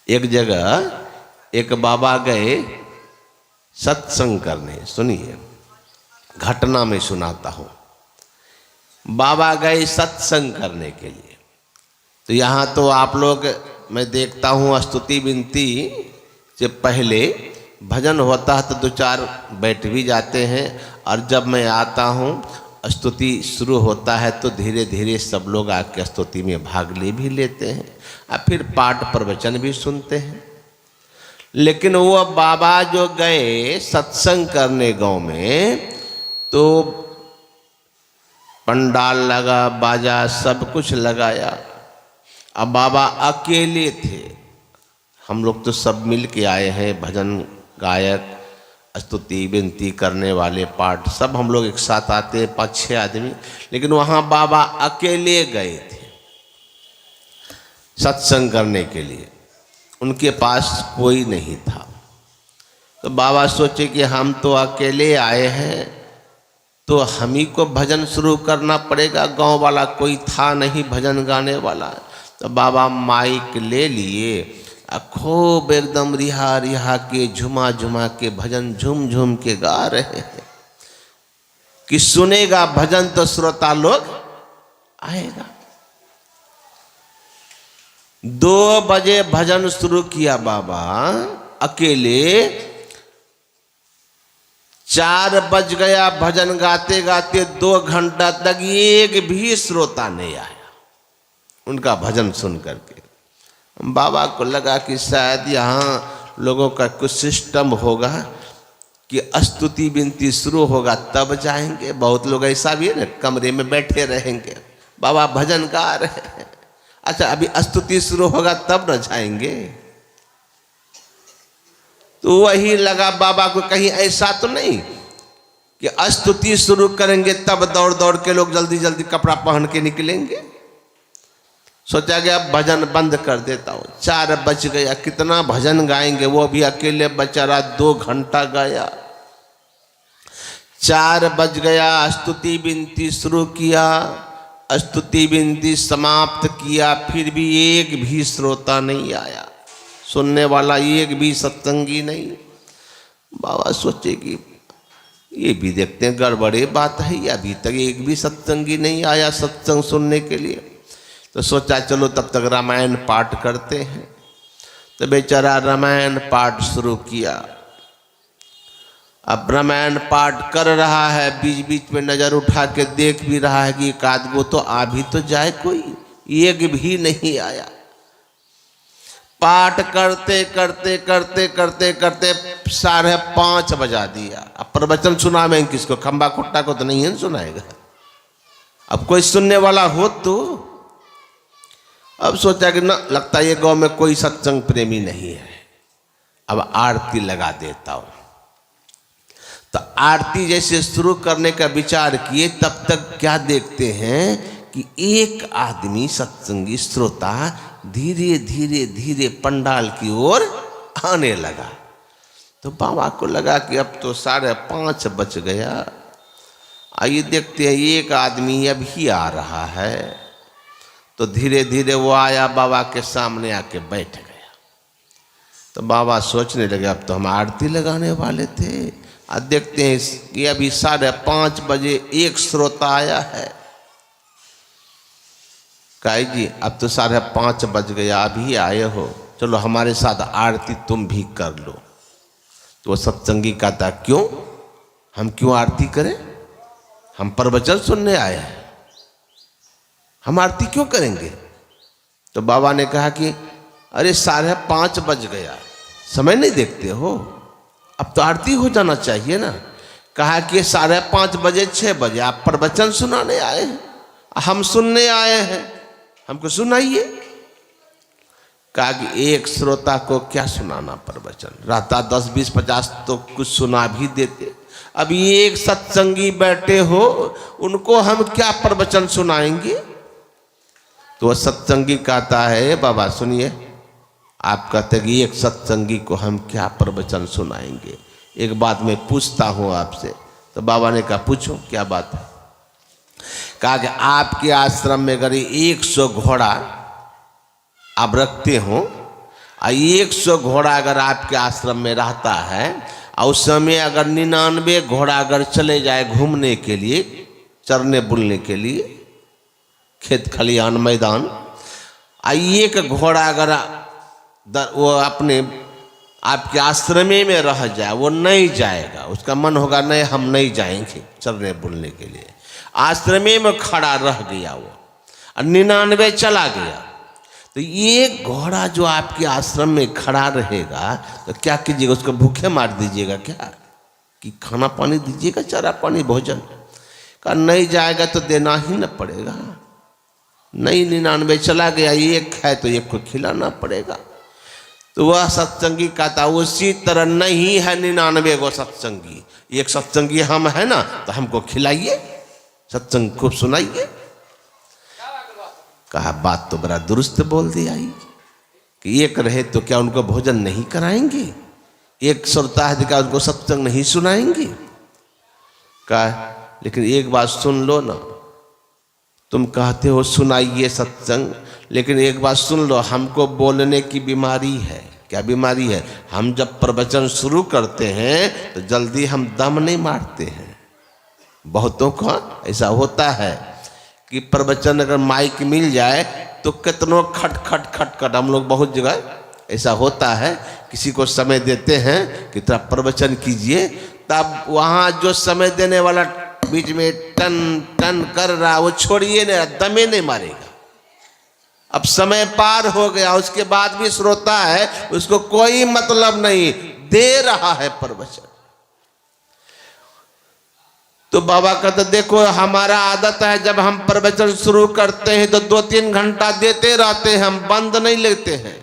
एक जगह एक बाबा गए सत्संग करने। सुनिए, घटना में सुनाता हूँ। बाबा गए सत्संग करने के लिए, तो यहाँ तो आप लोग, मैं देखता हूँ स्तुति विनती से पहले भजन होता है तो दो चार बैठ भी जाते हैं, और जब मैं आता हूँ स्तुति शुरू होता है तो धीरे धीरे सब लोग आके स्तुति में भाग ले भी लेते हैं और फिर पाठ प्रवचन भी सुनते हैं। लेकिन वो बाबा जो गए सत्संग करने गांव में, तो पंडाल लगा, बाजा सब कुछ लगाया। अब बाबा अकेले थे, हम लोग तो सब मिल के आए हैं, भजन गायक, स्तुति विनती करने वाले, पाठ सब हम लोग एक साथ आते हैं 5-6 आदमी। लेकिन वहाँ बाबा अकेले गए थे सत्संग करने के लिए, उनके पास कोई नहीं था। तो बाबा सोचे कि हम तो अकेले आए हैं तो हम ही को भजन शुरू करना पड़ेगा, गांव वाला कोई था नहीं भजन गाने वाला। तो बाबा माइक ले लिए, खूब एकदम रिहा रिहा के झुमा झुमा के भजन झूम झूम के गा रहे हैं कि सुनेगा भजन तो श्रोता लोग आएगा। 2 बजे भजन शुरू किया बाबा अकेले, 4 बज गया भजन गाते गाते, 2 घंटा तक एक भी श्रोता नहीं आया उनका भजन सुन करके। बाबा को लगा कि शायद यहाँ लोगों का कुछ सिस्टम होगा कि स्तुति विनती शुरू होगा तब जाएंगे। बहुत लोग ऐसा भी है ना, कमरे में बैठे रहेंगे, बाबा भजन गा रहे हैं, अच्छा अभी स्तुति शुरू होगा तब न जाएंगे। तो वही लगा बाबा को, कहीं ऐसा तो नहीं कि स्तुति शुरू करेंगे तब दौड़ दौड़ के लोग जल्दी जल्दी कपड़ा पहन के निकलेंगे। सोचा गया भजन बंद कर देता हूँ। 4 बज गया, कितना भजन गाएंगे, वो भी अकेले बेचारा 2 घंटा गाया। 4 बज गया, स्तुति विनती शुरू किया, स्तुति विनती समाप्त किया, फिर भी एक भी श्रोता नहीं आया, सुनने वाला एक भी सत्संगी नहीं। बाबा सोचे कि ये भी देखते हैं गड़बड़े बात है, अभी तक एक भी सत्संगी नहीं आया सत्संग सुनने के लिए। तो सोचा चलो तब तक रामायण पाठ करते हैं। तो बेचारा रामायण पाठ शुरू किया। अब रामायण पाठ कर रहा है, बीच बीच में नजर उठा के देख भी रहा है कि एक आदमी तो आ भी तो जाए, कोई एक भी नहीं आया। पाठ करते करते करते करते करते 5:30 बजा दिया। अब प्रवचन सुनावें किसको, खंबा खुट्टा को तो नहीं है सुनाएगा, अब कोई सुनने वाला हो तो। अब सोचा कि ना, लगता है ये गांव में कोई सत्संग प्रेमी नहीं है, अब आरती लगा देता हूं। तो आरती जैसे शुरू करने का विचार किए, तब तक क्या देखते हैं कि एक आदमी सत्संगी श्रोता धीरे धीरे धीरे पंडाल की ओर आने लगा। तो बाबा को लगा कि अब तो 5:30 बज गया, आइए देखते हैं एक आदमी अभी आ रहा है। तो धीरे धीरे वो आया, बाबा के सामने आके बैठ गया। तो बाबा सोचने लगे अब तो हम आरती लगाने वाले थे, अब देखते हैं कि अभी 5:30 बजे एक श्रोता आया है। कहा जी अब तो 5:30 बज गया, अभी आए हो, चलो हमारे साथ आरती तुम भी कर लो। तो वो सत्संगी कहता क्यों, हम क्यों आरती करें, हम प्रवचन सुनने आए हैं, हम आरती क्यों करेंगे। तो बाबा ने कहा कि अरे 5:30 बज गया, समय नहीं देखते हो, अब तो आरती हो जाना चाहिए ना। कहा कि 5:30 बजे 6 बजे आप प्रवचन सुनाने आए हैं, हम सुनने आए हैं, हमको सुनाइए। कहा कि एक श्रोता को क्या सुनाना प्रवचन, रहता 10 20 50 तो कुछ सुना भी देते, अभी एक सत्संगी बैठे हो, उनको हम क्या प्रवचन सुनाएंगे। तो सत्संगी कहता है बाबा सुनिए, आप कहते कि एक सत्संगी को हम क्या प्रवचन सुनाएंगे, एक बात मैं पूछता हूँ आपसे। तो बाबा ने कहा पूछो क्या बात है। कहा कि आपके आश्रम में अगर 100 घोड़ा आप रखते हो 100 घोड़ा अगर आपके आश्रम में रहता है और उस समय अगर 99 घोड़ा अगर चले जाए घूमने के लिए, चरने बुलने के लिए, खेत खलिहान मैदान, एक घोड़ा अगर वो अपने आपके आश्रम में रह जाए, वो नहीं जाएगा, उसका मन होगा नहीं हम नहीं जाएंगे चरने बुलने के लिए, आश्रम में खड़ा रह गया वो और 99 चला गया, तो एक घोड़ा जो आपके आश्रम में खड़ा रहेगा तो क्या कीजिएगा, उसको भूखे मार दीजिएगा क्या, कि खाना पानी दीजिएगा, चारा पानी भोजन का, नहीं जाएगा तो देना ही न पड़ेगा। नहीं 99 चला गया, एक है तो एक को खिलाना पड़ेगा। तो वह सत्संगी कहता उसी तरह नहीं है 99 गो सत्संगी, एक सत्संगी हम है ना, तो हमको खिलाइए, सत्संग खूब सुनाइए। कहा बात तो बड़ा दुरुस्त बोल दिया ही कि एक रहे तो क्या उनको भोजन नहीं कराएंगे, एक श्रोता है क्या उनको सत्संग नहीं सुनाएंगे। कहा लेकिन एक बात सुन लो ना, तुम कहते हो सुनाइए सत्संग, लेकिन एक बात सुन लो, हमको बोलने की बीमारी है। क्या बीमारी है? हम जब प्रवचन शुरू करते हैं तो जल्दी हम दम नहीं मारते हैं। बहुतों का ऐसा होता है कि प्रवचन अगर माइक मिल जाए तो कितनों खट खट खट खट, हम लोग बहुत जगह ऐसा होता है, किसी को समय देते हैं कि थोड़ा प्रवचन कीजिए, तब वहाँ जो समय देने वाला बीच में टन टन कर रहा, वो छोड़िए नहीं, दमे नहीं मारेगा। अब समय पार हो गया, उसके बाद भी श्रोता है, उसको कोई मतलब नहीं, दे रहा है प्रवचन। तो बाबा कहते देखो हमारा आदत है, जब हम प्रवचन शुरू करते हैं तो 2-3 घंटा देते रहते हैं, हम बंद नहीं लेते हैं।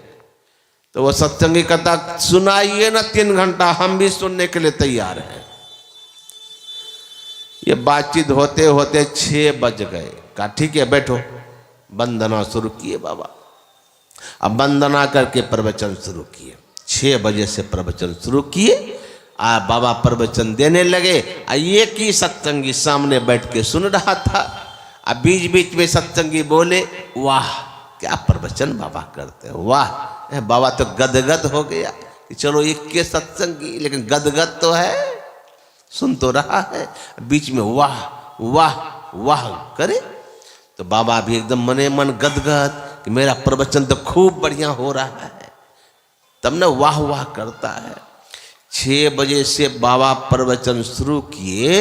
तो वो सत्संगी कहता सुनाइए ना 3 घंटा, हम भी सुनने के लिए तैयार हैं। ये बातचीत होते होते 6 बज गए। कहा ठीक है बैठो, वंदना शुरू किए बाबा। अब वंदना करके प्रवचन शुरू किए, 6 बजे से प्रवचन शुरू किए। बाबा प्रवचन देने लगे, एक ही सत्संगी सामने बैठ के सुन रहा था। अब बीच बीच में सत्संगी बोले वाह क्या प्रवचन बाबा करते हैं, वाह। बाबा तो गदगद हो गया कि चलो एक के सत्संगी, लेकिन गदगद तो है, सुन तो रहा है, बीच में वाह वाह वाह करे। तो बाबा भी एकदम मने मन गदगद कि मेरा प्रवचन तो खूब बढ़िया हो रहा है, तब ना वाह वाह करता है। 6 बजे से बाबा प्रवचन शुरू किए,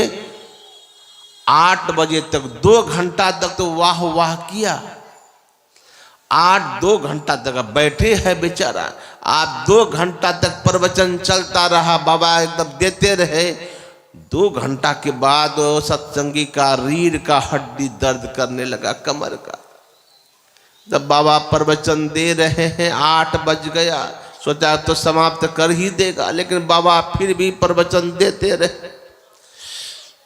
8 बजे तक 2 घंटा तक तो वाह वाह किया। 2 घंटा तक बैठे हैं बेचारा, आप 2 घंटा तक प्रवचन चलता रहा, बाबा एकदम देते रहे। 2 घंटा के बाद सत्संगी का रीढ़ का हड्डी दर्द करने लगा, कमर का। जब बाबा प्रवचन दे रहे हैं, 8 बज गया, सोचा तो समाप्त कर ही देगा, लेकिन बाबा फिर भी प्रवचन देते रहे।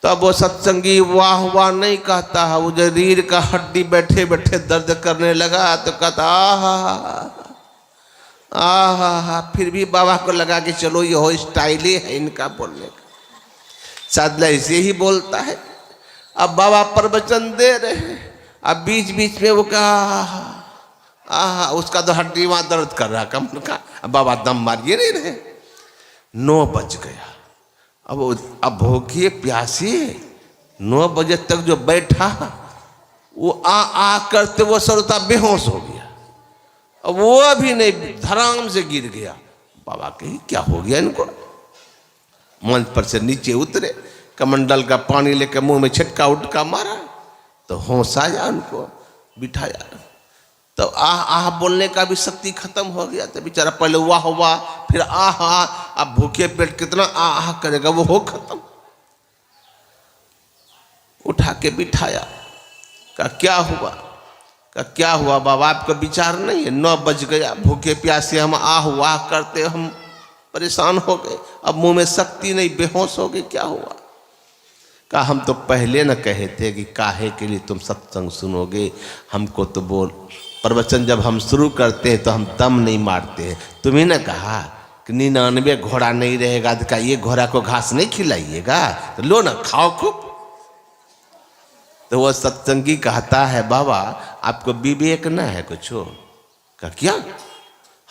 तब वो सत्संगी वाह वाह नहीं कहता है, वो जो रीढ़ का हड्डी बैठे बैठे दर्द करने लगा तो कहता आहा। फिर भी बाबा को लगा कि चलो ये हो स्टाइल ही है इनका बोलने का, शायद ऐसे ही बोलता है। अब बाबा प्रवचन दे रहे हैं, अब बीच बीच में वो कहा उसका तो हड्डी वहां दर्द कर रहा कमर का, अब बाबा दम मारिए नहीं रहे। 9 बज गया, अब भूखिए प्यासी 9 बजे तक जो बैठा वो आ करते वो सरता बेहोश हो गया, अब वो भी नहीं, धड़ाम से गिर गया। बाबा कही क्या हो गया इनको। मंच पर से नीचे उतरे, कमंडल का पानी लेकर मुंह में छिटका उटका मारा, तो होश आया उनको, बिठाया। तो आह बोलने का भी शक्ति खत्म हो गया। तो बेचारा पहले वाह वाह, फिर अब भूखे पेट कितना आह करेगा, वो हो खत्म। उठा के बिठाया, कहा क्या हुआ? कहा क्या हुआ बाबा, आपका विचार नहीं है, 9 बज गया, भूखे प्यासे हम आह वाह करते, हम परेशान हो गए, अब मुंह में शक्ति नहीं, बेहोश हो गए, क्या हुआ? कहा हम तो पहले न कहे थे कि काहे के लिए तुम सत्संग सुनोगे, हमको तो बोल, प्रवचन जब हम शुरू करते हैं तो हम दम नहीं मारते हैं। तुम्हें न कहा कि 99 घोड़ा नहीं रहेगा तो क्या ये घोड़ा को घास नहीं खिलाइएगा, तो लो ना खाओ खूब। तो वह सत्संगी कहता है बाबा आपको विवेक न है कुछ? कहा क्या?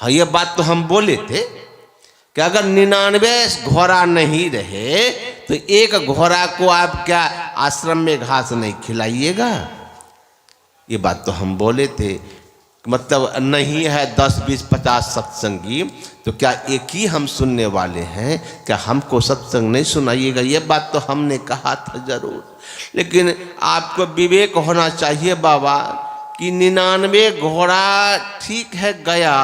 हाँ, ये बात तो हम बोले थे कि अगर 99 घोड़ा नहीं रहे तो एक घोड़ा को आप क्या आश्रम में घास नहीं खिलाइएगा? ये बात तो हम बोले थे। मतलब नहीं है 10, 20, 50 सत्संगी, तो क्या एक ही हम सुनने वाले हैं? क्या हमको सत्संग नहीं सुनाइएगा? ये बात तो हमने कहा था जरूर, लेकिन आपको विवेक होना चाहिए बाबा कि 99 घोड़ा ठीक है गया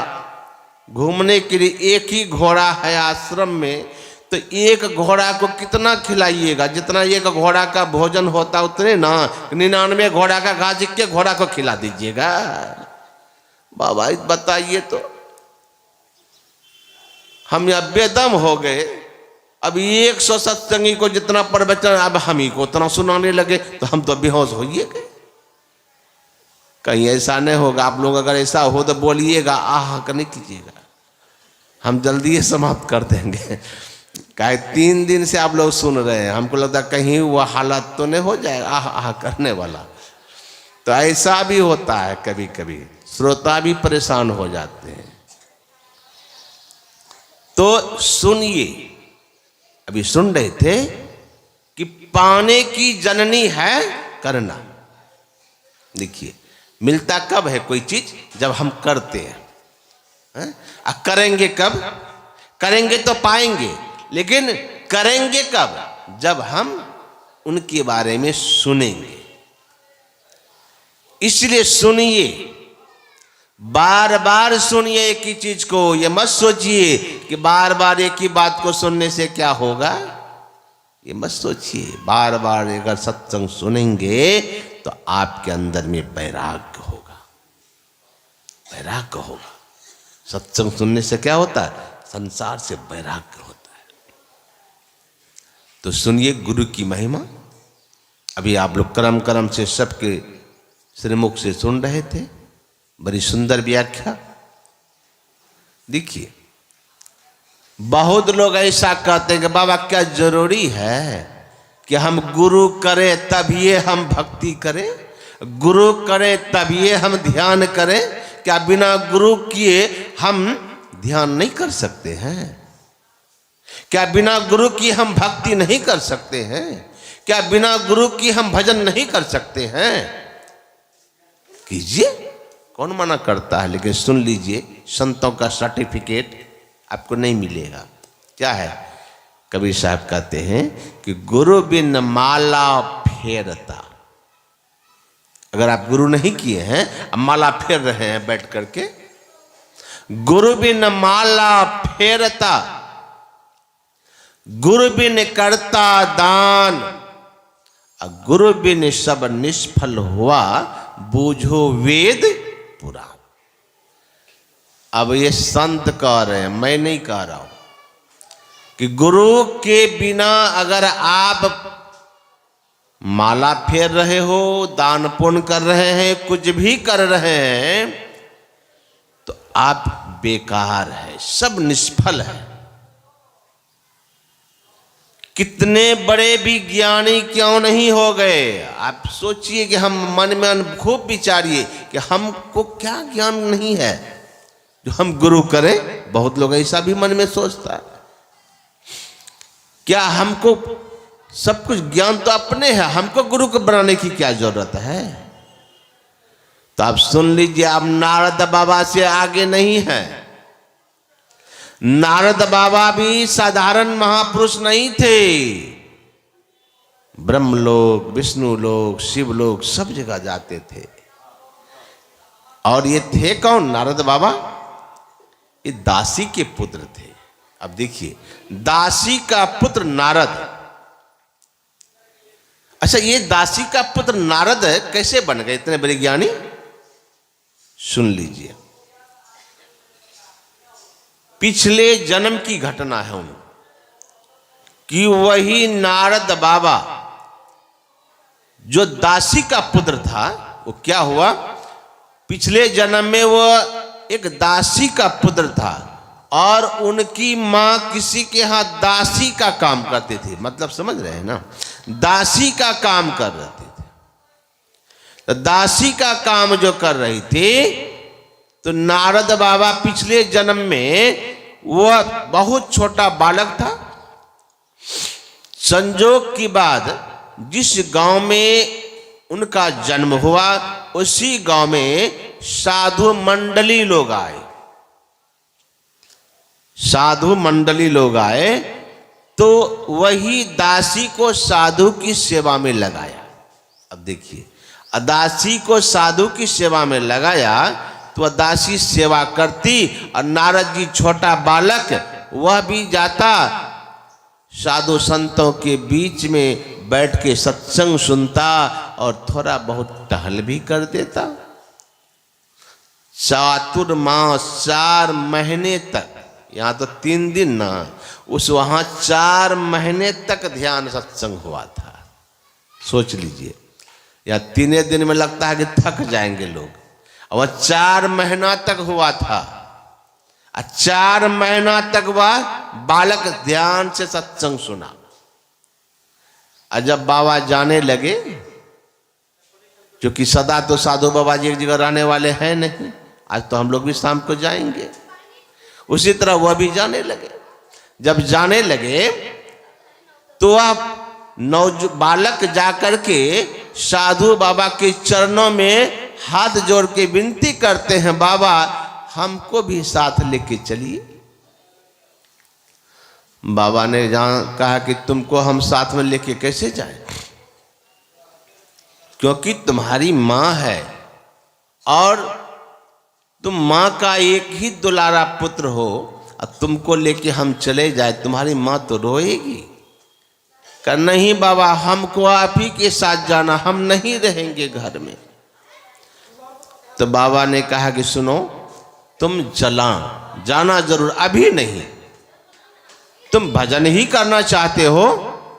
घूमने के लिए, एक ही घोड़ा है आश्रम में, तो एक घोड़ा को कितना खिलाइएगा? जितना एक घोड़ा का भोजन होता उतने ना 99 घोड़ा का घास के घोड़ा को खिला दीजिएगा। बाबा बताइए तो, हम यहाँ बेदम हो गए। अब 100 सत्संगी को जितना प्रवचन अब हम ही को उतना सुनाने लगे तो हम तो बेहोश होइए गए। कहीं ऐसा नहीं होगा? आप लोग अगर ऐसा हो तो बोलिएगा, आह नहीं कीजिएगा, हम जल्दी ही समाप्त कर देंगे। क्या 3 दिन से आप लोग सुन रहे हैं, हमको लगता कहीं वह हालत तो नहीं हो जाएगा आह आह करने वाला। तो ऐसा भी होता है, कभी कभी श्रोता भी परेशान हो जाते हैं। तो सुनिए, अभी सुन रहे थे कि पाने की जननी है करना। देखिए, मिलता कब है कोई चीज? जब हम करते हैं। करेंगे कब? करेंगे तो पाएंगे, लेकिन करेंगे कब? जब हम उनके बारे में सुनेंगे। इसलिए सुनिए, बार बार सुनिए एक ही चीज को। ये मत सोचिए कि बार बार एक ही बात को सुनने से क्या होगा, ये मत सोचिए। बार बार अगर सत्संग सुनेंगे तो आपके अंदर में वैराग्य होगा, वैराग्य होगा। सत्संग सुनने से क्या होता है? संसार से वैराग्य होता है। तो सुनिए गुरु की महिमा। अभी आप लोग क्रम क्रम से सबके श्रीमुख से सुन रहे थे, बड़ी सुंदर व्याख्या। देखिए, बहुत लोग ऐसा कहते हैं कि बाबा क्या जरूरी है कि हम गुरु करें तभी हम भक्ति करें, गुरु करें तभी हम ध्यान करें? क्या बिना गुरु किए हम ध्यान नहीं कर सकते हैं? क्या बिना गुरु की हम भक्ति नहीं कर सकते हैं? क्या बिना गुरु की हम भजन नहीं कर सकते हैं? कीजिए, कौन मना करता है। लेकिन सुन लीजिए, संतों का सर्टिफिकेट आपको नहीं मिलेगा। क्या है? कबीर साहब कहते हैं कि गुरु बिन माला फेरता। अगर आप गुरु नहीं किए हैं, अब माला फेर रहे हैं बैठ करके, गुरु बिन माला फेरता, गुरु बिन करता दान, गुरु बिन सब निष्फल हुआ, बूझो वेद पुराण। अब ये संत कह रहे हैं, मैं नहीं कह रहा हूं, कि गुरु के बिना अगर आप माला फेर रहे हो, दान पुण्य कर रहे हैं, कुछ भी कर रहे हैं, तो आप बेकार है, सब निष्फल है। कितने बड़े भी ज्ञानी क्यों नहीं हो गए? आप सोचिए कि हम मन में खूब विचारिए कि हमको क्या ज्ञान नहीं है जो हम गुरु करें। बहुत लोग ऐसा भी मन में सोचता है, क्या हमको सब कुछ ज्ञान तो अपने है, हमको गुरु को बनाने की क्या जरूरत है? तो आप सुन लीजिए, आप नारद बाबा से आगे नहीं है। नारद बाबा भी साधारण महापुरुष नहीं थे। ब्रह्मलोक, विष्णु लोक, शिवलोक सब जगह जाते थे। और ये थे कौन? नारद बाबा ये दासी के पुत्र थे। अब देखिए, दासी का पुत्र नारद। अच्छा, ये दासी का पुत्र नारद कैसे बन गए इतने बड़े ज्ञानी? सुन लीजिए, पिछले जन्म की घटना है उन कि वही नारद बाबा जो दासी का पुत्र था, वो क्या हुआ? पिछले जन्म में वो एक दासी का पुत्र था और उनकी मां किसी के यहां दासी का काम करती थी। मतलब समझ रहे हैं ना, दासी का काम कर रहे थे। तो दासी का काम जो कर रही थी, तो नारद बाबा पिछले जन्म में वह बहुत छोटा बालक था। संजोग की बात, जिस गांव में उनका जन्म हुआ उसी गांव में साधु मंडली लोग आए। साधु मंडली लोग आए तो वही दासी को साधु की सेवा में लगाया। अब देखिए, दासी को साधु की सेवा में लगाया तो दासी सेवा करती और नारद जी छोटा बालक वह भी जाता, साधु संतों के बीच में बैठ के सत्संग सुनता और थोड़ा बहुत टहल भी कर देता। चातुर्मास 4 महीने तक, यहाँ तो 3 दिन ना, उस वहाँ 4 महीने तक ध्यान सत्संग हुआ था। सोच लीजिए, या 3 दिन में लगता है कि थक जाएंगे लोग, और 4 महीना तक हुआ था। 4 महीना तक वह बालक ध्यान से सत्संग सुना। और जब बाबा जाने लगे, क्योंकि सदा तो साधु बाबा जी एक जगह रहने वाले हैं नहीं, आज तो हम लोग भी शाम को जाएंगे, उसी तरह वह भी जाने लगे। जब जाने लगे तो वह बालक जाकर के साधु बाबा के चरणों में हाथ जोड़ के विनती करते हैं, बाबा हमको भी साथ लेके चलिए। बाबा ने जहां कहा कि तुमको हम साथ में लेके कैसे जाएं, क्योंकि तुम्हारी मां है और तुम मां का एक ही दुलारा पुत्र हो, और तुमको लेके हम चले जाए तुम्हारी मां तो रोएगी। कहा नहीं बाबा, हमको आप ही के साथ जाना, हम नहीं रहेंगे घर में। तो बाबा ने कहा कि सुनो, तुम जाना जरूर, अभी नहीं। तुम भजन ही करना चाहते हो,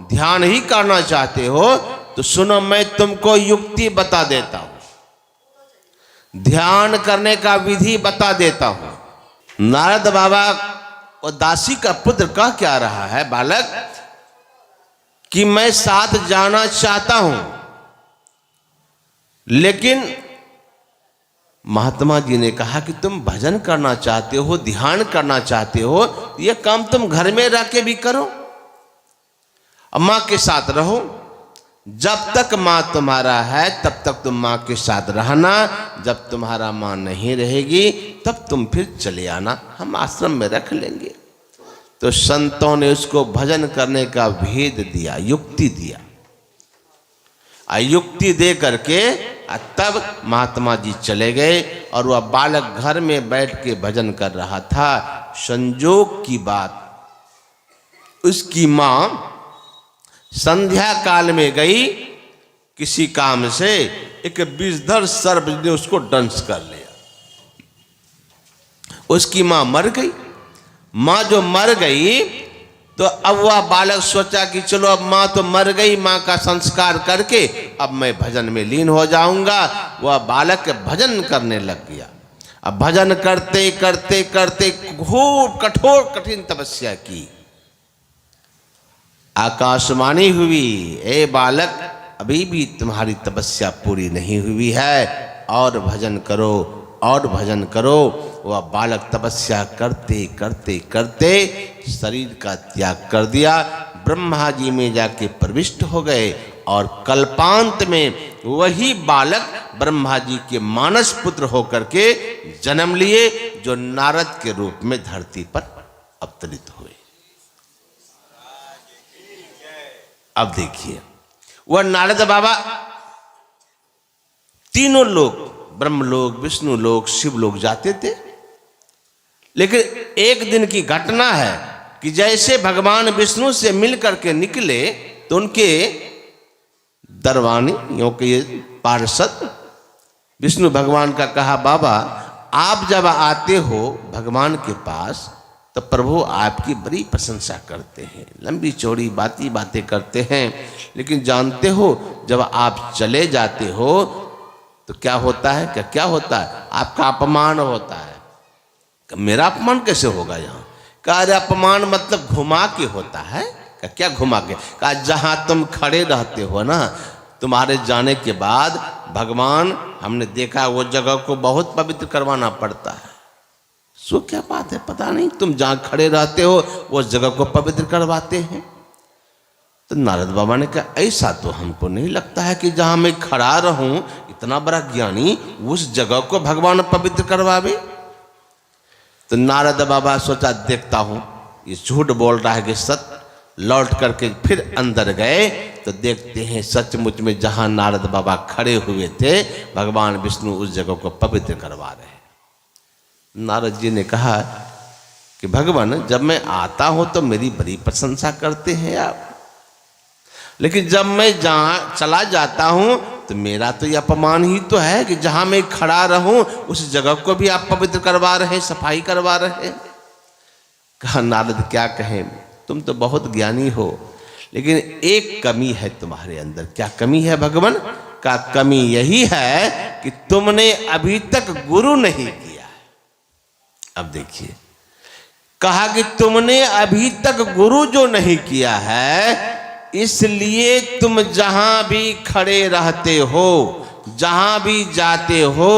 ध्यान ही करना चाहते हो, तो सुनो मैं तुमको युक्ति बता देता हूं, ध्यान करने का विधि बता देता हूं। नारद बाबा और दासी का पुत्र कह क्या रहा है बालक कि मैं साथ जाना चाहता हूं, लेकिन महात्मा जी ने कहा कि तुम भजन करना चाहते हो, ध्यान करना चाहते हो, यह काम तुम घर में रह के भी करो, मां के साथ रहो। जब तक मां तुम्हारा है तब तक तुम मां के साथ रहना, जब तुम्हारा मां नहीं रहेगी तब तुम फिर चले आना, हम आश्रम में रख लेंगे। तो संतों ने उसको भजन करने का भेद दिया, युक्ति दिया। युक्ति दे करके तब महात्मा जी चले गए और वह बालक घर में बैठ के भजन कर रहा था। संजोग की बात, उसकी मां संध्या काल में गई किसी काम से, एक विषधर सर्प ने उसको दंश कर लिया। उसकी मां मर गई। मां जो मर गई तो अब वह बालक सोचा कि चलो अब मां तो मर गई, मां का संस्कार करके अब मैं भजन में लीन हो जाऊंगा। वह बालक भजन करने लग गया। अब भजन करते करते करते घोर कठोर कठिन तपस्या की। आकाशवाणी हुई, ए बालक अभी भी तुम्हारी तपस्या पूरी नहीं हुई है, और भजन करो और भजन करो। वह बालक तपस्या करते करते करते शरीर का त्याग कर दिया, ब्रह्मा जी में जाके प्रविष्ट हो गए, और कल्पांत में वही बालक ब्रह्मा जी के मानस पुत्र होकर के जन्म लिए, जो नारद के रूप में धरती पर अवतरित हुए। अब देखिए, वह नारद बाबा तीनों लोग, ब्रह्मलोक, विष्णु लोक, शिव लोक जाते थे। लेकिन एक दिन की घटना है कि जैसे भगवान विष्णु से मिल करके निकले तो उनके दरवानी के पार्षद विष्णु भगवान का कहा, बाबा आप जब आते हो भगवान के पास तो प्रभु आपकी बड़ी प्रशंसा करते हैं, लंबी चौड़ी बातें करते हैं, लेकिन जानते हो जब आप चले जाते हो तो क्या होता है? क्या होता है? आपका अपमान होता है। मेरा अपमान कैसे होगा? यहाँ कहा अपमान मतलब घुमा के होता है। क्या घुमा के? कहा जहाँ तुम खड़े रहते हो ना, तुम्हारे जाने के बाद भगवान हमने देखा वो जगह को बहुत पवित्र करवाना पड़ता है। सो क्या बात है, पता नहीं तुम जहां खड़े रहते हो उस जगह को पवित्र करवाते हैं। तो नारद बाबा ने कहा ऐसा तो हमको नहीं लगता है कि जहां मैं खड़ा रहूं इतना बड़ा ज्ञानी उस जगह को भगवान पवित्र करवावे। तो नारद बाबा सोचा देखता हूं ये झूठ बोल रहा है कि सत्य। लौट करके फिर अंदर गए तो देखते हैं सचमुच में जहां नारद बाबा खड़े हुए थे भगवान विष्णु उस जगह को पवित्र करवा रहे हैं। नारद जी ने कहा कि भगवान जब मैं आता हूं तो मेरी बड़ी प्रशंसा करते हैं आप, लेकिन जब मैं जहां चला जाता हूं तो मेरा तो ये अपमान ही तो है कि जहां मैं खड़ा रहूं उस जगह को भी आप पवित्र करवा रहे हैं, सफाई करवा रहे हैं। कहा नारद क्या कहें, तुम तो बहुत ज्ञानी हो लेकिन एक कमी है तुम्हारे अंदर। क्या कमी है भगवान? का कमी यही है कि तुमने अभी तक गुरु नहीं किया है। अब देखिए, कहा कि तुमने अभी तक गुरु जो नहीं किया है इसलिए तुम जहां भी खड़े रहते हो, जहां भी जाते हो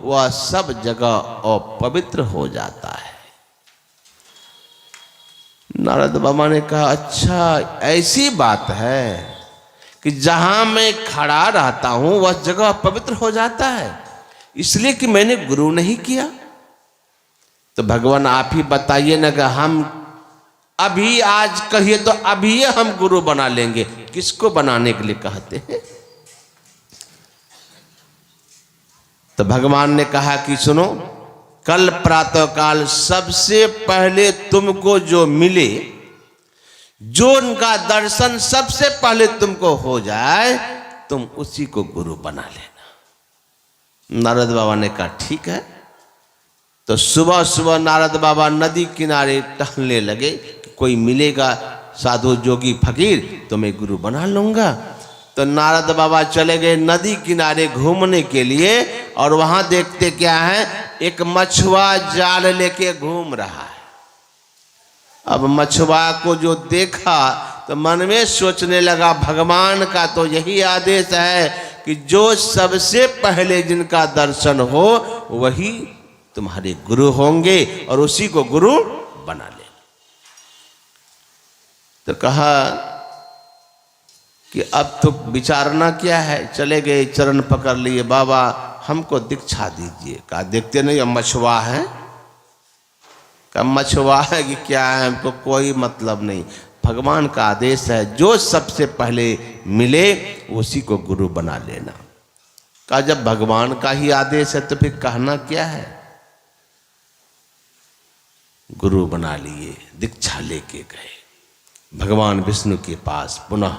वह सब जगह अपवित्र हो जाता है। नारद बाबा ने कहा अच्छा ऐसी बात है कि जहां मैं खड़ा रहता हूं वह जगह पवित्र हो जाता है इसलिए कि मैंने गुरु नहीं किया। तो भगवान आप ही बताइए ना कि हम अभी आज कहिए तो अभी हम गुरु बना लेंगे। किसको बनाने के लिए कहते हैं? तो भगवान ने कहा कि सुनो, कल प्रातःकाल सबसे पहले तुमको जो मिले, जो उनका दर्शन सबसे पहले तुमको हो जाए, तुम उसी को गुरु बना लेना। नारद बाबा ने कहा ठीक है। तो सुबह सुबह नारद बाबा नदी किनारे टहलने लगे, कोई मिलेगा साधु जोगी फकीर तो मैं गुरु बना लूंगा। तो नारद बाबा चले गए नदी किनारे घूमने के लिए और वहां देखते क्या है, एक मछुआ जाल लेके घूम रहा है। अब मछुआ को जो देखा तो मन में सोचने लगा भगवान का तो यही आदेश है कि जो सबसे पहले जिनका दर्शन हो वही तुम्हारे गुरु होंगे और उसी को गुरु बना ले। तो कहा कि अब तो विचारना क्या है। चले गए, चरण पकड़ लिए, बाबा हमको दीक्षा दीजिए। कहा देखते नहीं हम मछुआ हैं? कहा मछुआ है कि क्या है, हमको कोई मतलब नहीं, भगवान का आदेश है जो सबसे पहले मिले उसी को गुरु बना लेना। कहा जब भगवान का ही आदेश है तो फिर कहना क्या है। गुरु बना लिए, दीक्षा लेके गए भगवान विष्णु के पास। पुनः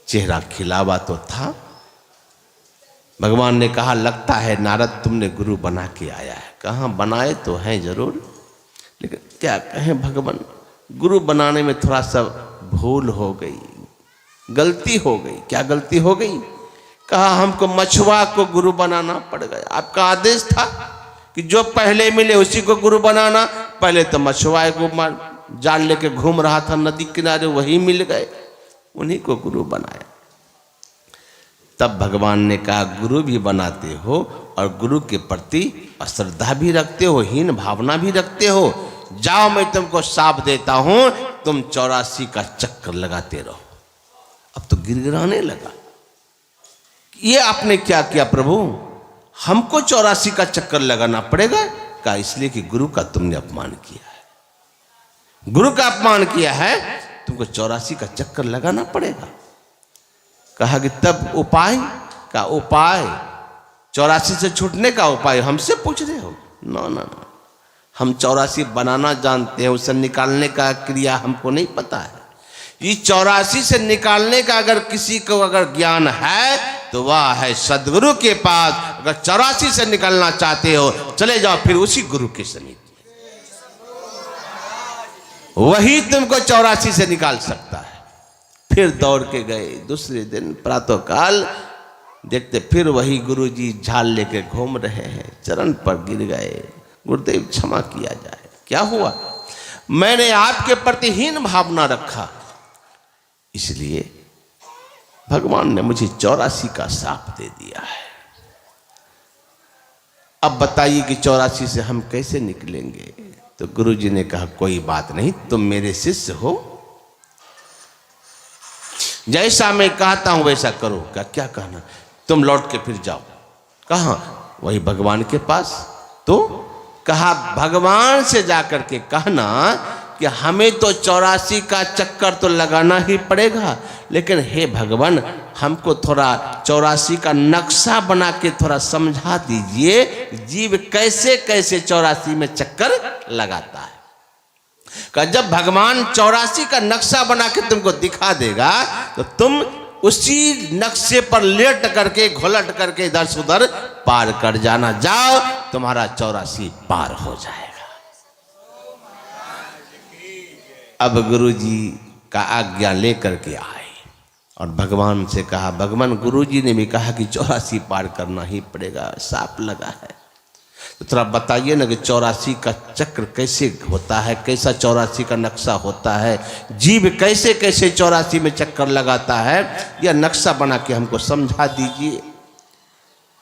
चेहरा खिलावा तो था। भगवान ने कहा लगता है नारद तुमने गुरु बना के आया है। कहा बनाए तो हैं जरूर, लेकिन क्या कहें भगवान, गुरु बनाने में थोड़ा सा भूल हो गई, गलती हो गई। क्या गलती हो गई? कहा हमको मछुआ को गुरु बनाना पड़ गया। आपका आदेश था कि जो पहले मिले उसी को गुरु बनाना। पहले तो मछुआ को जाल लेके घूम रहा था नदी किनारे, वही मिल गए, उन्हीं को गुरु बनाया। तब भगवान ने कहा गुरु भी बनाते हो और गुरु के प्रति अश्रद्धा भी रखते हो, हीन भावना भी रखते हो। जाओ मैं तुमको शाप देता हूं, तुम 84 का चक्कर लगाते रहो। अब तो गिड़गिड़ाने लगा, ये आपने क्या किया प्रभु, हमको 84 का चक्कर लगाना पड़ेगा? कहा इसलिए कि गुरु का तुमने अपमान किया है, गुरु का अपमान किया है, तुमको 84 का चक्कर लगाना पड़ेगा। कहा कि तब उपाय? का उपाय 84 से छूटने का उपाय हमसे पूछ रहे हो? ना ना ना, हम 84 बनाना जानते हैं, उसे निकालने का क्रिया हमको नहीं पता है। ये 84 से निकालने का अगर किसी को अगर ज्ञान है तो वह है सदगुरु के पास। अगर 84 से निकालना चाहते हो चले जाओ फिर उसी गुरु के समीप, वही तुमको 84 से निकाल सकता है। फिर दौड़ के गए। दूसरे दिन प्रातः काल देखते फिर वही गुरुजी झाल लेके घूम रहे हैं, चरण पर गिर गए, गुरुदेव क्षमा किया जाए, क्या हुआ, मैंने आपके प्रति हीन भावना रखा, इसलिए भगवान ने मुझे 84 का श्राप दे दिया है। अब बताइए कि 84 से हम कैसे निकलेंगे? तो गुरुजी ने कहा कोई बात नहीं, तुम मेरे शिष्य हो, जैसा मैं कहता हूं वैसा करो। क्या कहना? तुम लौट के फिर जाओ। कहां? वही भगवान के पास। तो कहा भगवान से जाकर के कहना कि हमें तो 84 का चक्कर तो लगाना ही पड़ेगा, लेकिन हे भगवान हमको थोड़ा 84 का नक्शा बना के थोड़ा समझा दीजिए, जीव कैसे कैसे 84 में चक्कर लगाता है। कि जब भगवान 84 का नक्शा बना के तुमको दिखा देगा तो तुम उसी नक्शे पर लेट करके घोलट करके इधर से उधर पार कर जाना। जाओ, तुम्हारा 84 पार हो जाएगा। अब गुरुजी का आज्ञा लेकर के आए और भगवान से कहा, भगवान गुरुजी ने भी कहा कि 84 पार करना ही पड़ेगा, सांप लगा है, तो थोड़ा बताइए ना कि 84 का चक्र कैसे होता है, कैसा 84 का नक्शा होता है, जीव कैसे कैसे 84 में चक्कर लगाता है, यह नक्शा बना के हमको समझा दीजिए।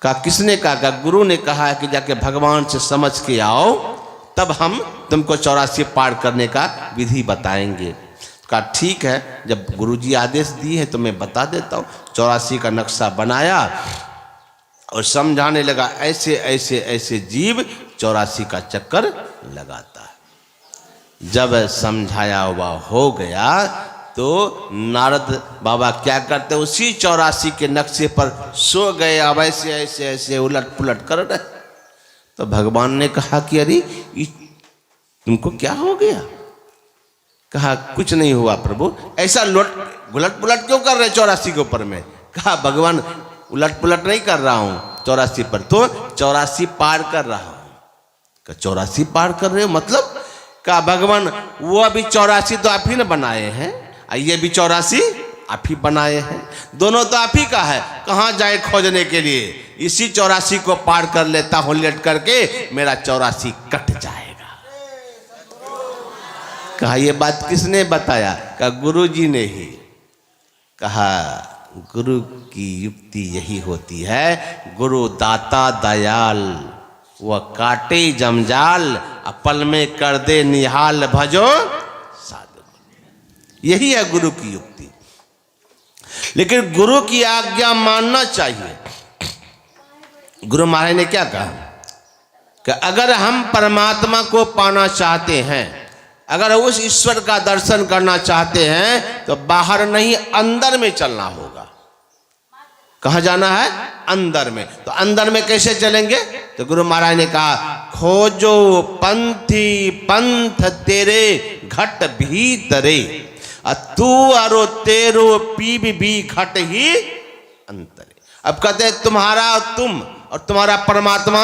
कहा किसने कहा? गुरु ने कहा है कि जाके भगवान से समझ के आओ, तब हम तुमको 84 पार करने का विधि बताएंगे। कहा ठीक है, जब गुरुजी आदेश दिए हैं तो मैं बता देता हूँ। 84 का नक्शा बनाया और समझाने लगा, ऐसे ऐसे ऐसे जीव 84 का चक्कर लगाता है। जब समझाया हुआ हो गया तो नारद बाबा क्या करते, उसी 84 के नक्शे पर सो गए। अब ऐसे ऐसे ऐसे उलट पुलट कर रहे। तो भगवान ने कहा कि अरे तुमको क्या हो गया? कहा कुछ नहीं हुआ प्रभु, ऐसा उलट पुलट क्यों कर रहे 84 के ऊपर में? कहा भगवान उलट पुलट नहीं कर रहा हूं 84 पर, तो 84 पार कर रहा हूं। 84 पार कर रहे हो मतलब? कहा भगवान वो अभी 84 तो आप ही ने बनाए हैं, ये भी 84 आप ही बनाए हैं, दोनों तो आप ही का है, कहां जाए खोजने के लिए? इसी 84 को पार कर लेता हूं लेट करके, मेरा 84 कट जाएगा। कहा ये बात किसने बताया? कहा गुरुजी ने ही। कहा गुरु की युक्ति यही होती है, गुरु दाता दयाल, वह काटे जमजाल, अपल में कर दे निहाल, भजो साधु। यही है गुरु की युक्ति। लेकिन गुरु की आज्ञा मानना चाहिए। गुरु महाराज ने क्या कहा कि अगर हम परमात्मा को पाना चाहते हैं, अगर उस ईश्वर का दर्शन करना चाहते हैं, तो बाहर नहीं अंदर में चलना होगा। कहाँ जाना है? अंदर में। तो अंदर में कैसे चलेंगे? तो गुरु महाराज ने कहा खोजो पंथी पंथ तेरे घट भीतरे, तू अरो तेरो पीब भी घट ही अंतरे। अब कहते हैं तुम्हारा और तुम और तुम्हारा परमात्मा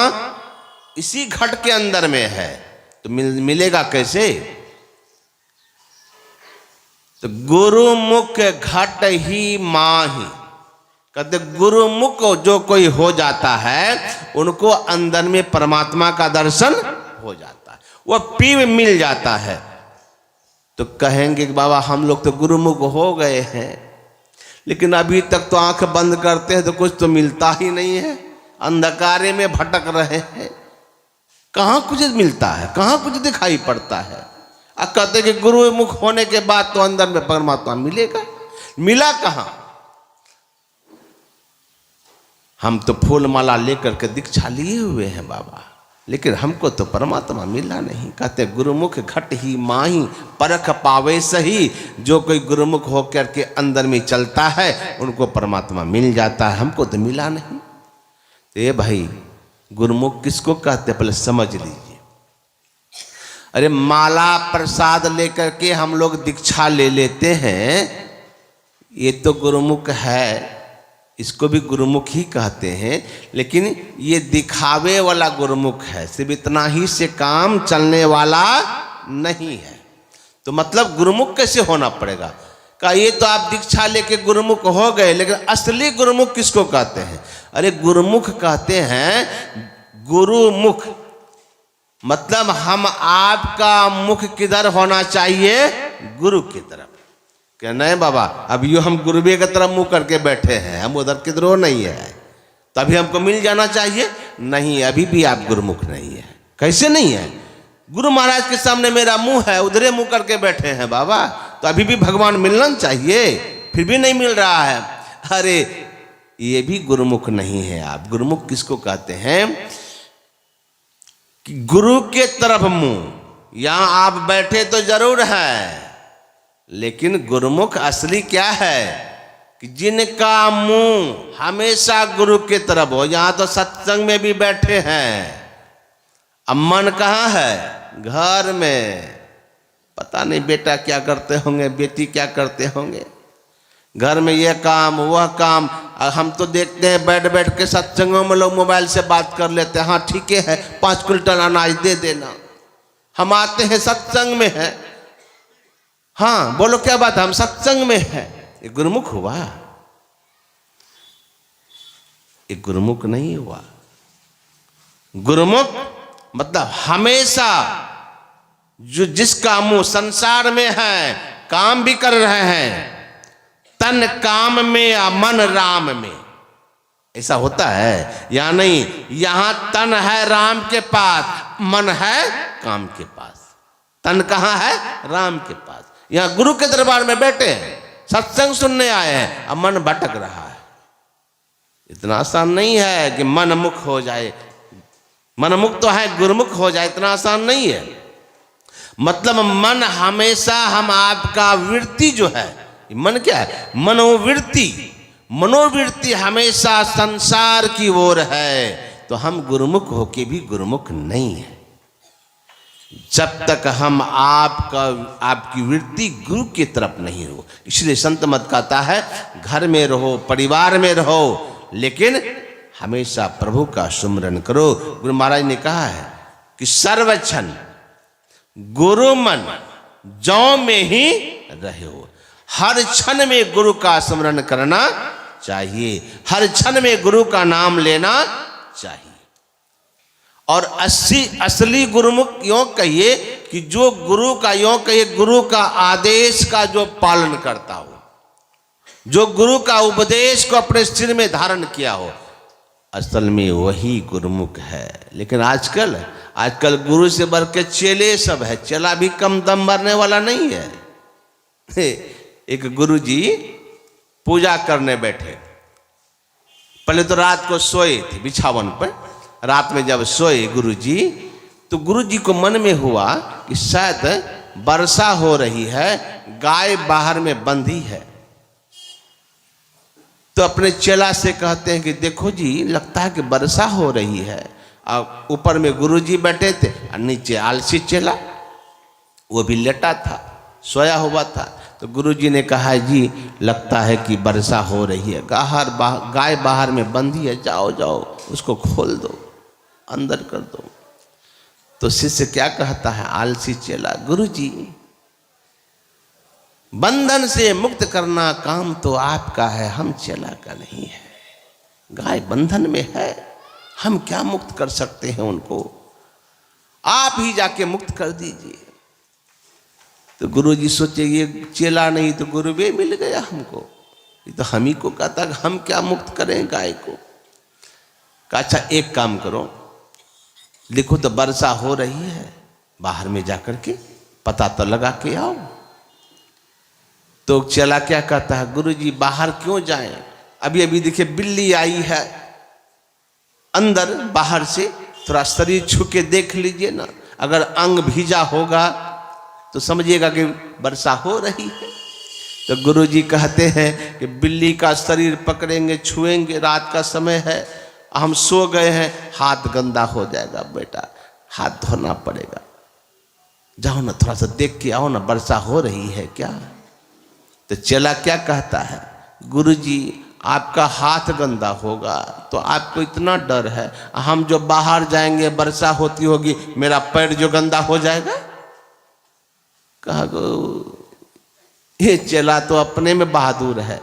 इसी घट के अंदर में है, तो मिलेगा कैसे? तो गुरुमुख घट ही माही। कहते गुरुमुख जो कोई हो जाता है उनको अंदर में परमात्मा का दर्शन हो जाता है, वह पीव मिल जाता है। तो कहेंगे कि बाबा हम लोग तो गुरुमुख हो गए हैं, लेकिन अभी तक तो आंख बंद करते हैं तो कुछ तो मिलता ही नहीं है, अंधकारे में भटक रहे हैं, कहाँ कुछ मिलता है, कहाँ कुछ दिखाई पड़ता है। अब कहते कि गुरुमुख होने के बाद तो अंदर में परमात्मा मिलेगा, मिला कहाँ? हम तो फूल माला लेकर के दीक्षा लिए हुए हैं बाबा, लेकिन हमको तो परमात्मा मिला नहीं। कहते गुरुमुख घट ही माही, परख पावे सही। जो कोई गुरुमुख होकर के अंदर में चलता है उनको परमात्मा मिल जाता है, हमको तो मिला नहीं। तो ये भाई गुरुमुख किसको कहते पहले समझ लीजिए। अरे माला प्रसाद लेकर के हम लोग दीक्षा ले लेते हैं, ये तो गुरुमुख है, इसको भी गुरुमुख ही कहते हैं, लेकिन ये दिखावे वाला गुरुमुख है, सिर्फ इतना ही से काम चलने वाला नहीं है। तो मतलब गुरुमुख कैसे होना पड़ेगा? का ये तो आप दीक्षा लेके गुरुमुख हो गए, लेकिन असली गुरुमुख किसको कहते हैं? अरे गुरुमुख कहते हैं, गुरुमुख मतलब हम आपका मुख किधर होना चाहिए? गुरु की तरफ। क्या नहीं बाबा, अब यूँ हम गुरुवे की तरफ मुंह करके बैठे हैं, हम उधर किधरों नहीं है, तभी हमको मिल जाना चाहिए। नहीं, अभी भी आप गुरुमुख नहीं है। कैसे नहीं है? गुरु महाराज के सामने मेरा मुंह है, उधरे मुंह करके बैठे हैं बाबा, तो अभी भी भगवान मिलना चाहिए, फिर भी नहीं मिल रहा है। अरे ये भी गुरुमुख नहीं है आप। गुरुमुख किसको कहते हैं? कि गुरु के तरफ मुंह, यहां आप बैठे तो जरूर है, लेकिन गुरुमुख असली क्या है? कि जिनका मुंह हमेशा गुरु के तरफ हो। यहां तो सत्संग में भी बैठे हैं, अब मन कहाँ है? घर में। पता नहीं बेटा क्या करते होंगे, बेटी क्या करते होंगे, घर में ये काम वह काम। हम तो देखते हैं बैठ बैठ के सत्संगों में लोग मोबाइल से बात कर लेते हैं। हाँ ठीक है, 5 क्विंटल अनाज दे देना। हम आते हैं सत्संग में है, हाँ बोलो क्या बात है, हम सत्संग में है। ये गुरुमुख हुआ? ये गुरुमुख नहीं हुआ। गुरुमुख मतलब हमेशा जो जिसका मुंह संसार में है, काम भी कर रहे हैं, तन काम में या मन राम में। ऐसा होता है या नहीं? यहां तन है राम के पास, मन है काम के पास। तन कहां है? राम के पास। यहां गुरु के दरबार में बैठे हैं, सत्संग सुनने आए हैं, अब मन भटक रहा है। इतना आसान नहीं है कि मन मुख हो जाए। मनमुख तो है, गुरुमुख हो जाए, इतना आसान नहीं है। मतलब मन हमेशा हम आपका वृत्ति जो है, मन क्या है? मनोवृत्ति। मनोवृत्ति हमेशा संसार की ओर है, तो हम गुरुमुख होके भी गुरुमुख नहीं है। जब तक हम आपकी वृत्ति गुरु की तरफ नहीं हो। इसलिए संत मत कहता है घर में रहो, परिवार में रहो, लेकिन हमेशा प्रभु का सुमरन करो। गुरु महाराज ने कहा है कि सर्वक्षण गुरु मन जौ में ही रहे हो। हर क्षण में गुरु का स्मरण करना चाहिए, हर क्षण में गुरु का नाम लेना चाहिए। और असली गुरुमुख यों कहिए कि जो गुरु का, यों कहिए गुरु का आदेश का जो पालन करता हो, जो गुरु का उपदेश को अपने सिर में धारण किया हो, असल में वही गुरुमुख है। लेकिन आजकल गुरु से बढ़ के चेले सब है। चेला भी कम दम भरने वाला नहीं है। एक गुरुजी पूजा करने बैठे, पहले तो रात को सोए थे बिछावन पर। रात में जब सोए गुरुजी, तो गुरुजी को मन में हुआ कि शायद वर्षा हो रही है, गाय बाहर में बंधी है। तो अपने चेला से कहते हैं कि देखो जी, लगता है कि वर्षा हो रही है। और ऊपर में गुरुजी बैठे थे और नीचे आलसी चेला, वो भी लेटा था, सोया हुआ था। तो गुरुजी ने कहा जी लगता है कि वर्षा हो रही है, गाय बाहर में बंधी है, जाओ जाओ उसको खोल दो, अंदर कर दो। तो शिष्य क्या कहता है? आलसी चेला, गुरुजी बंधन से मुक्त करना काम तो आपका है, हम चेला का नहीं है। गाय बंधन में है, हम क्या मुक्त कर सकते हैं उनको, आप ही जाके मुक्त कर दीजिए। तो गुरुजी सोचे ये चेला नहीं तो गुरुवे मिल गया हमको, ये तो हम ही को कहता हम क्या मुक्त करें गाय को। कहा अच्छा एक काम करो, लिखो तो वर्षा हो रही है, बाहर में जाकर के पता तो लगा के आओ। तो चेला क्या कहता है? गुरुजी बाहर क्यों जाएं, अभी अभी देखिए बिल्ली आई है अंदर, बाहर से थोड़ा शरीर छू के देख लीजिए ना, अगर अंग भीजा होगा तो समझिएगा कि वर्षा हो रही है। तो गुरुजी कहते हैं कि बिल्ली का शरीर पकड़ेंगे, छुएंगे, रात का समय है, हम सो गए हैं, हाथ गंदा हो जाएगा बेटा, हाथ धोना पड़ेगा, जाओ ना थोड़ा सा देख के आओ ना, वर्षा हो रही है क्या। तो चेला क्या कहता है? गुरुजी आपका हाथ गंदा होगा तो आपको इतना डर है, हम जो बाहर जाएंगे वर्षा होती होगी, मेरा पैर जो गंदा हो जाएगा। कहा ये चेला तो अपने में बहादुर है।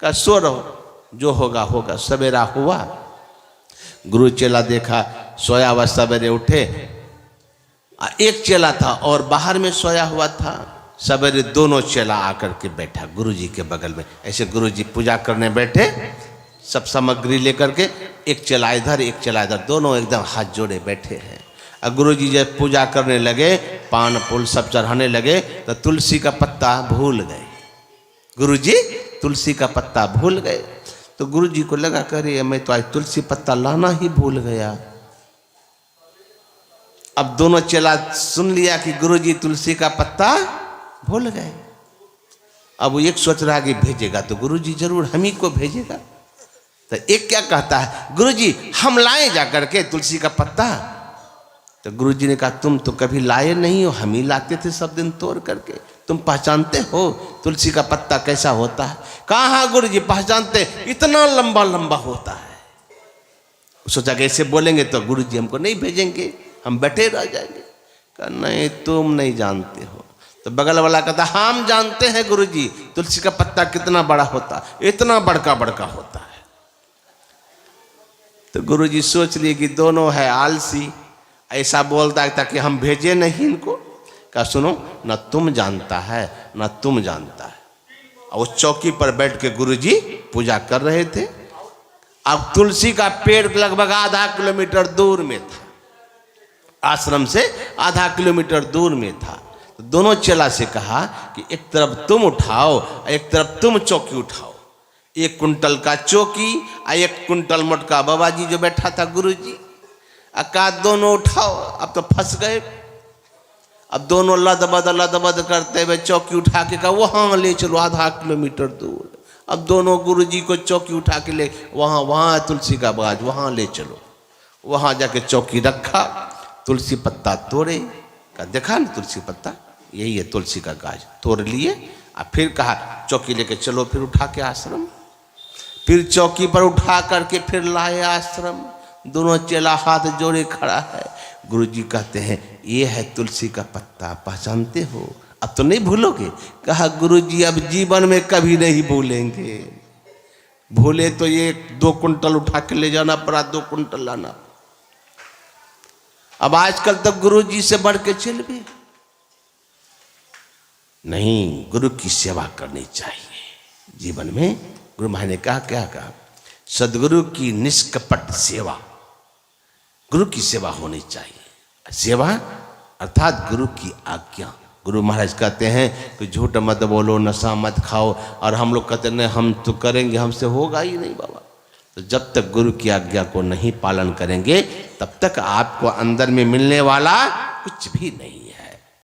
कहा सो रहो, जो होगा होगा। सवेरा हुआ, गुरु चेला देखा सोया हुआ, सवेरे उठे, एक चेला था और बाहर में सोया हुआ था, सवेरे दोनों चेला आकर के बैठा गुरुजी के बगल में। ऐसे गुरुजी पूजा करने बैठे, सब सामग्री लेकर के, एक चेला इधर एक चेला इधर, दोनों एकदम हाथ जोड़े बैठे हैं। और गुरुजी जब पूजा करने लगे, पान फूल सब चढ़ाने लगे, तो तुलसी का पत्ता भूल गए। गुरुजी तुलसी का पत्ता भूल गए। तो गुरुजी को लगा करे मैं तो आज तुलसी पत्ता लाना ही भूल गया। अब दोनों चेला सुन लिया कि गुरुजी तुलसी का पत्ता भूल गए। अब वो एक सोच रहा कि भेजेगा तो गुरुजी जरूर हम ही को भेजेगा। तो एक क्या कहता है, गुरुजी हम लाए जाकर के तुलसी का पत्ता। तो गुरुजी ने कहा तुम तो कभी लाए नहीं हो, हम ही लाते थे सब दिन तोड़ करके, तुम पहचानते हो तुलसी का पत्ता कैसा होता है? कहा हाँ गुरुजी पहचानते, इतना लंबा लंबा होता है। सोचा कि ऐसे बोलेंगे तो गुरुजी हमको नहीं भेजेंगे, हम बैठे रह जाएंगे। कहा नहीं तुम नहीं जानते हो। तो बगल वाला कहता हम जानते हैं गुरुजी तुलसी का पत्ता कितना बड़ा होता है, इतना बड़का बड़का होता है। तो गुरुजी सोच लिए कि दोनों है आलसी, ऐसा बोलता है ताकि हम भेजे नहीं इनको। कहा सुनो, ना तुम जानता है ना तुम जानता है। और उस चौकी पर बैठ के गुरुजी पूजा कर रहे थे। अब तुलसी का पेड़ लगभग आधा किलोमीटर दूर में था, आश्रम से आधा किलोमीटर दूर में था। तो दोनों चेला से कहा कि एक तरफ तुम उठाओ, एक तरफ तुम चौकी उठाओ। 1 कुंटल का चौकी और 1 कुंटल मोटका बाबा जी जो बैठा था गुरुजी, अका दोनों उठाओ। अब तो फंस गए। अब दोनों लदबद करते हुए चौकी उठा के कहा वहां ले चलो आधा किलोमीटर दूर। अब दोनों गुरुजी को चौकी उठा के ले वहां तुलसी का बाग, वहां ले चलो। वहां जाके चौकी रखा, तुलसी पत्ता तोड़े। का देखा ना तुलसी पत्ता, यही है तुलसी का गाज। तोड़ लिए और फिर कहा चौकी लेके चलो, फिर उठा के आश्रम। फिर चौकी पर उठा करके फिर लाए आश्रम। दोनों चेला हाथ जोड़े खड़ा है। गुरुजी कहते हैं ये है तुलसी का पत्ता, पहचानते हो? अब तो नहीं भूलोगे? कहा गुरुजी अब जीवन में कभी नहीं भूलेंगे। भूले तो ये 2 कुंटल उठा के ले जाना पड़ा, 2 कुंटल लाना। अब आजकल तक गुरुजी से बढ़ के चल भी नहीं, गुरु की सेवा करनी चाहिए जीवन में। गुरु महाराज ने कहा क्या कहा, सदगुरु की निष्कपट सेवा, गुरु की सेवा होनी चाहिए। सेवा अर्थात गुरु की आज्ञा। गुरु महाराज कहते हैं कि झूठ मत बोलो, नशा मत खाओ, और हम लोग कहते हैं हम तो करेंगे, हमसे होगा ही नहीं बाबा। तो जब तक गुरु की आज्ञा को नहीं पालन करेंगे तब तक आपको अंदर में मिलने वाला कुछ भी नहीं।